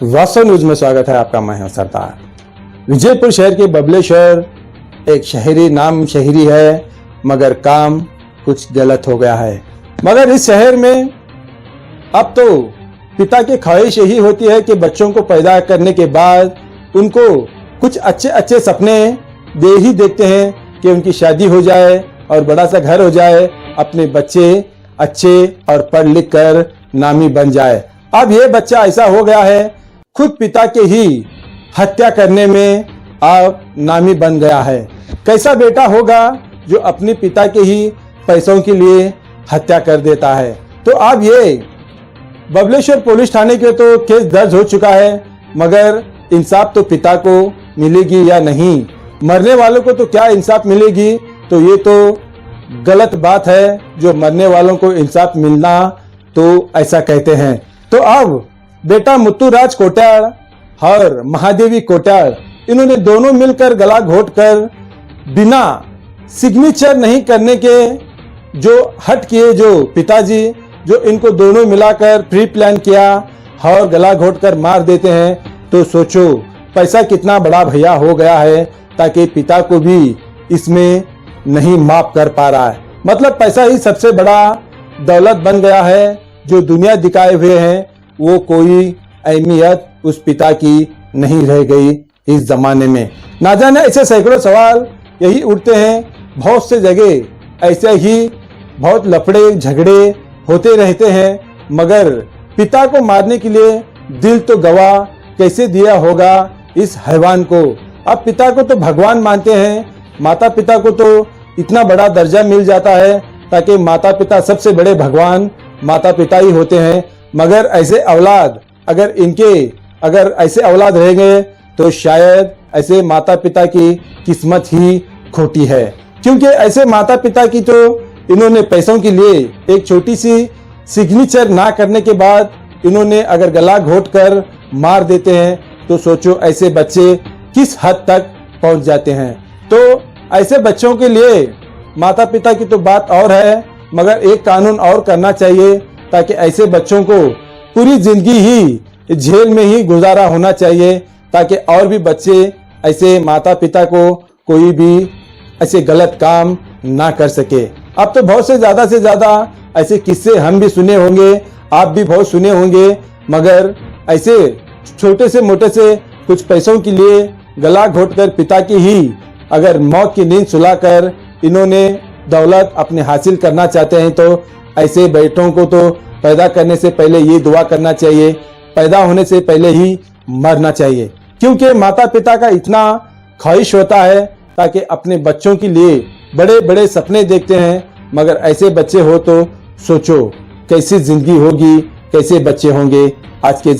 वास्तव न्यूज में स्वागत है आपका। मैं हूं सरदार। विजयपुर शहर के बबलेश्वर एक शहरी है, मगर काम कुछ गलत हो गया है। मगर इस शहर में अब तो पिता की ख्वाहिश यही होती है कि बच्चों को पैदा करने के बाद उनको कुछ अच्छे अच्छे सपने ही देखते हैं कि उनकी शादी हो जाए और बड़ा सा घर हो जाए, अपने बच्चे अच्छे और पढ़ लिख कर नामी बन जाए। अब ये बच्चा ऐसा हो गया है, खुद पिता के ही हत्या करने में अब नामी बन गया है। कैसा बेटा होगा जो अपने पिता के ही पैसों के लिए हत्या कर देता है। तो अब ये बबलेश्वर पुलिस थाने के तो केस दर्ज हो चुका है, मगर इंसाफ तो पिता को मिलेगी या नहीं, मरने वालों को तो क्या इंसाफ मिलेगी। तो ये तो गलत बात है, जो मरने वालों को इंसाफ मिलना तो ऐसा कहते हैं। तो अब बेटा मुत्तुराज कोट्याल और महादेवी कोट्याल, इन्होंने दोनों मिलकर गला घोट कर बिना सिग्नेचर नहीं करने के जो हट किए, जो पिताजी जो इनको दोनों मिलाकर प्री प्लान किया और गला घोट कर मार देते हैं। तो सोचो पैसा कितना बड़ा भैया हो गया है, ताकि पिता को भी इसमें नहीं माफ कर पा रहा है। मतलब पैसा ही सबसे बड़ा दौलत बन गया है। जो दुनिया दिखाए हुए हैं वो कोई अहमियत उस पिता की नहीं रह गई इस जमाने में। ना जाने ऐसे सैकड़ों सवाल यही उठते हैं। बहुत से जगह ऐसे ही बहुत लफड़े झगड़े होते रहते हैं, मगर पिता को मारने के लिए दिल तो गवाह कैसे दिया होगा इस हैवान को। अब पिता को तो भगवान मानते हैं, माता पिता को तो इतना बड़ा दर्जा मिल जाता है, ताकि माता पिता सबसे बड़े भगवान माता पिता ही होते हैं। मगर ऐसे औलाद अगर ऐसे औलाद रह गए तो शायद ऐसे माता पिता की किस्मत ही खोटी है, क्योंकि ऐसे माता पिता की तो इन्होंने पैसों के लिए एक छोटी सी सिग्नेचर ना करने के बाद इन्होंने अगर गला घोट कर मार देते हैं, तो सोचो ऐसे बच्चे किस हद तक पहुंच जाते हैं। तो ऐसे बच्चों के लिए माता पिता की तो बात और है, मगर एक कानून और करना चाहिए, ताकि ऐसे बच्चों को पूरी जिंदगी ही जेल में ही गुजारा होना चाहिए, ताकि और भी बच्चे ऐसे माता पिता को कोई भी ऐसे गलत काम ना कर सके। अब तो बहुत से ज्यादा ऐसे किस्से हम भी सुने होंगे, आप भी बहुत सुने होंगे, मगर ऐसे छोटे से मोटे से कुछ पैसों के लिए गला घोटकर पिता की ही अगर मौत की नींद सुलाकर इन्होंने दौलत अपने हासिल करना चाहते हैं, तो ऐसे बेटों को तो पैदा करने से पहले ये दुआ करना चाहिए, पैदा होने से पहले ही मरना चाहिए। क्योंकि माता पिता का इतना ख्वाहिश होता है, ताकि अपने बच्चों के लिए बड़े बड़े सपने देखते हैं, मगर ऐसे बच्चे हो तो सोचो कैसी जिंदगी होगी, कैसे बच्चे होंगे आज के